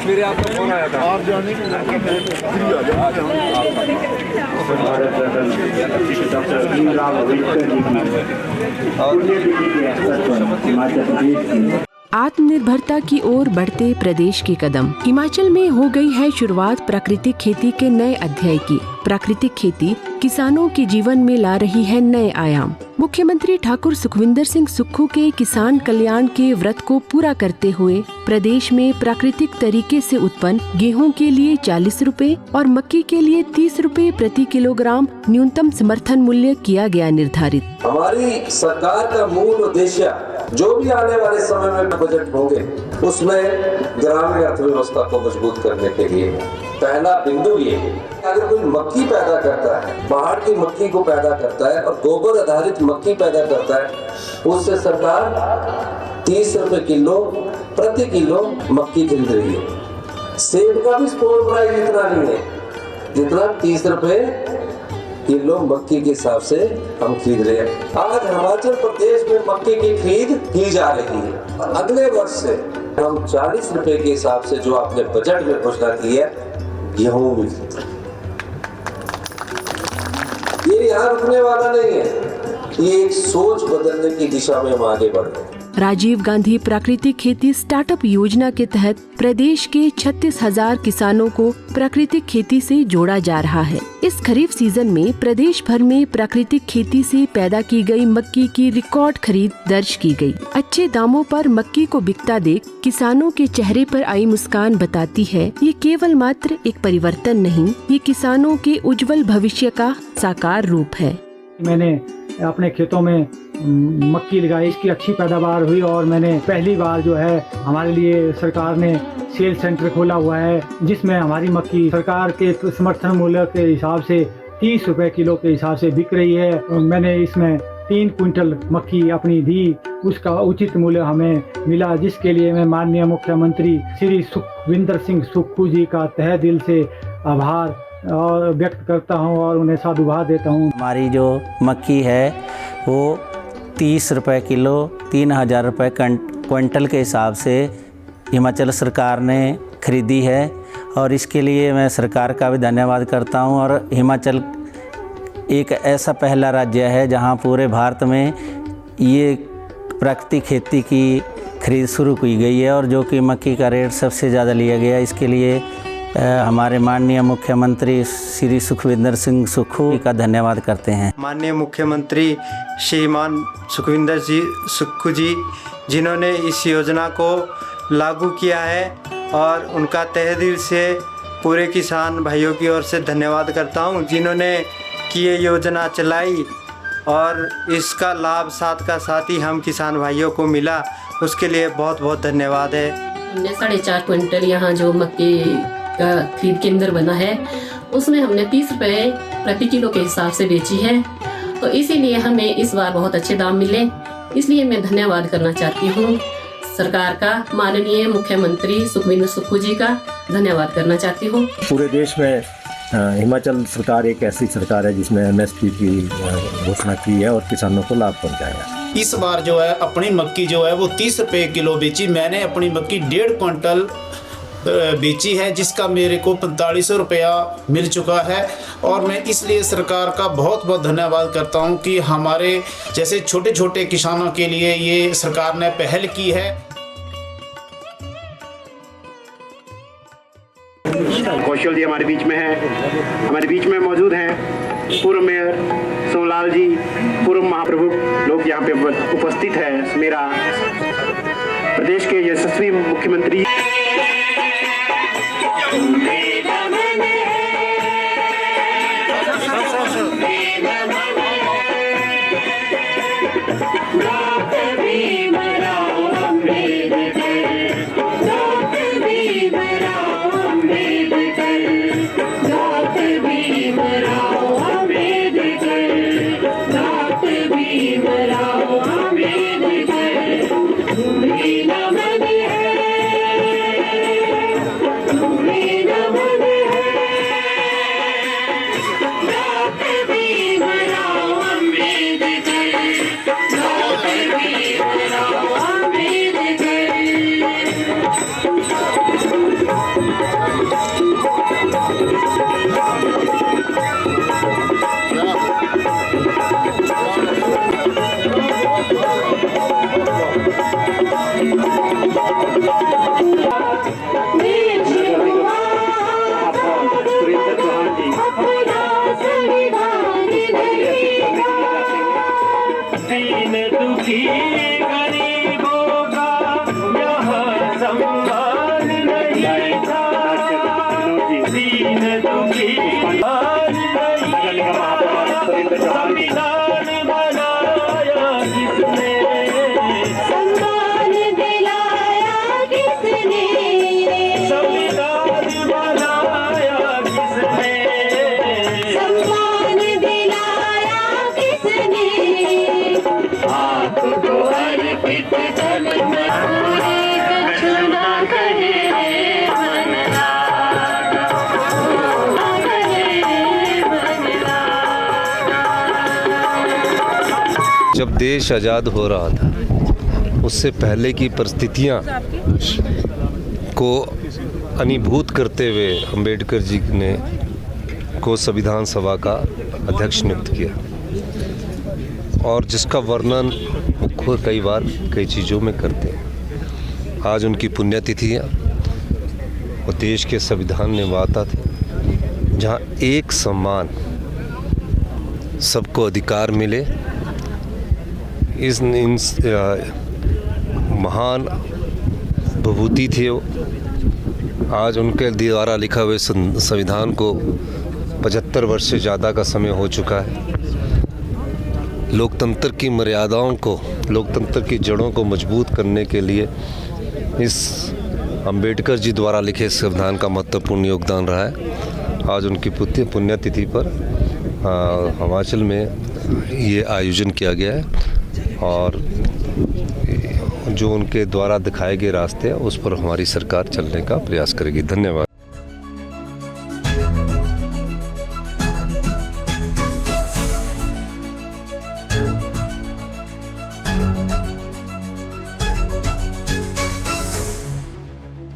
मेरे आपका फोन आया था आप जाने के आत्मनिर्भरता की ओर बढ़ते प्रदेश के कदम। हिमाचल में हो गई है शुरुआत प्राकृतिक खेती के नए अध्याय की। प्राकृतिक खेती किसानों के जीवन में ला रही है नए आयाम। मुख्यमंत्री ठाकुर सुखविंदर सिंह सुक्खू के किसान कल्याण के व्रत को पूरा करते हुए प्रदेश में प्राकृतिक तरीके से उत्पन्न गेहूं के लिए 40 रुपए और मक्की के लिए 30 रुपए प्रति किलोग्राम न्यूनतम समर्थन मूल्य किया गया निर्धारित। हमारी सरकार का मूल उद्देश्य जो भी आने वाले समय में बजट होंगे उसमें ग्रामीण अर्थव्यवस्था को मजबूत करने के लिए पहला बिंदु ये है, अगर कोई मक्की पैदा करता है, पहाड़ की मक्की को पैदा करता है और गोबर आधारित मक्की पैदा करता है, उससे सरकार 30 रुपए किलो प्रति किलो मक्की खरीद रही है। सेब का भी स्टोर प्राइस इतना नहीं है जितना 30 रुपए किलो मक्की के हिसाब से हम खरीद रहे हैं। आज हिमाचल प्रदेश में मक्की की खरीद की जा रही है। अगले वर्ष से हम 40 रुपए के हिसाब से जो आपने बजट में घोषणा की है गेहूं भी खरीद रहे हैं। ये यहाँ रुकने वाला नहीं है, ये एक सोच बदलने की दिशा में हम आगे बढ़ रहे हैं। राजीव गांधी प्राकृतिक खेती स्टार्टअप योजना के तहत प्रदेश के 36,000 किसानों को प्राकृतिक खेती से जोड़ा जा रहा है। इस खरीफ सीजन में प्रदेश भर में प्राकृतिक खेती से पैदा की गई मक्की की रिकॉर्ड खरीद दर्ज की गई। अच्छे दामों पर मक्की को बिकता देख किसानों के चेहरे पर आई मुस्कान बताती है ये केवल मात्र एक परिवर्तन नहीं, ये किसानों के उज्जवल भविष्य का साकार रूप है। मैंने अपने खेतों में मक्की लगाई, इसकी अच्छी पैदावार हुई और मैंने पहली बार जो है हमारे लिए सरकार ने सेल सेंटर खोला हुआ है जिसमें हमारी मक्की सरकार के समर्थन मूल्य के हिसाब से 30 रुपए किलो के हिसाब से बिक रही है। मैंने इसमें 3 क्विंटल मक्की अपनी दी, उसका उचित मूल्य हमें मिला, जिसके लिए मैं माननीय मुख्यमंत्री श्री सुखविंदर सिंह सुक्खू जी का तहे दिल से आभार और व्यक्त करता हूं और उन्हें साधुवाद देता हूं। हमारी जो मक्की है वो 30 रुपए किलो 3,000 रुपये क्विंटल के हिसाब से हिमाचल सरकार ने खरीदी है और इसके लिए मैं सरकार का भी धन्यवाद करता हूं। और हिमाचल एक ऐसा पहला राज्य है जहां पूरे भारत में ये प्राकृतिक खेती की खरीद शुरू की गई है और जो कि मक्की का रेट सबसे ज़्यादा लिया गया। इसके लिए हमारे माननीय मुख्यमंत्री श्री सुखविंदर सिंह सुक्खू का धन्यवाद करते हैं। माननीय मुख्यमंत्री श्रीमान सुखविंदर जी सुक्खू जी जिन्होंने इस योजना को लागू किया है और उनका तहे दिल से पूरे किसान भाइयों की ओर से धन्यवाद करता हूं, जिन्होंने कि ये योजना चलाई और इसका लाभ साथ का साथ ही हम किसान भाइयों को मिला, उसके लिए बहुत बहुत धन्यवाद है। हमने 4.5 क्विंटल यहाँ जो मक्की का खरीद केंद्र बना है उसमें हमने 30 रुपए प्रति किलो के हिसाब से बेची है, तो इसीलिए हमें इस बार बहुत अच्छे दाम मिले। इसलिए मैं धन्यवाद करना चाहती हूँ सरकार का, माननीय मुख्यमंत्री सुखविंदर सुक्खू जी का धन्यवाद करना चाहती हूँ। पूरे देश में हिमाचल सरकार एक ऐसी सरकार है जिसमें MSP की घोषणा की है और किसानों को लाभ पहुँचाया। इस बार जो है अपनी मक्की जो है वो 30 रुपए किलो बेची। मैंने अपनी मक्की 1.5 क्विंटल बेची है जिसका मेरे को 4500 रुपया मिल चुका है और मैं इसलिए सरकार का बहुत बहुत धन्यवाद करता हूं कि हमारे जैसे छोटे छोटे किसानों के लिए ये सरकार ने पहल की है। कौशल जी हमारे बीच में है, हमारे बीच में मौजूद हैं पूर्व मेयर सोमलाल जी, पूर्व महाप्रभु लोग यहाँ पे उपस्थित है। मेरा प्रदेश के यशस्वी मुख्यमंत्री तुम्हें नमन है, तुम्हें नमन दुखी गरीबों का यहाँ सम्मान नहीं था, दीन दुखी संविधान बनाया किसने, सम्मान दिलाया किसने, संविधान बनाया किसने, सम्मान दिलाया किसने, आपको अर्पित करना दक्षिणा करे जब देश आज़ाद हो रहा था उससे पहले की परिस्थितियां को अनुभूत करते हुए अंबेडकर जी ने को संविधान सभा का अध्यक्ष नियुक्त किया और जिसका वर्णन वो खुद कई बार कई चीज़ों में करते हैं। आज उनकी पुण्यतिथि है और देश के संविधान निर्माता थे जहां एक समान सबको अधिकार मिले। इस महान विभूति थे वो। आज उनके द्वारा लिखा हुए संविधान को 75 वर्ष से ज़्यादा का समय हो चुका है। लोकतंत्र की मर्यादाओं को, लोकतंत्र की जड़ों को मजबूत करने के लिए इस अंबेडकर जी द्वारा लिखे संविधान का महत्वपूर्ण योगदान रहा है। आज उनकी पुण्यतिथि पर हिमाचल में ये आयोजन किया गया है और जो उनके द्वारा दिखाए गए रास्ते हैं उस पर हमारी सरकार चलने का प्रयास करेगी। धन्यवाद।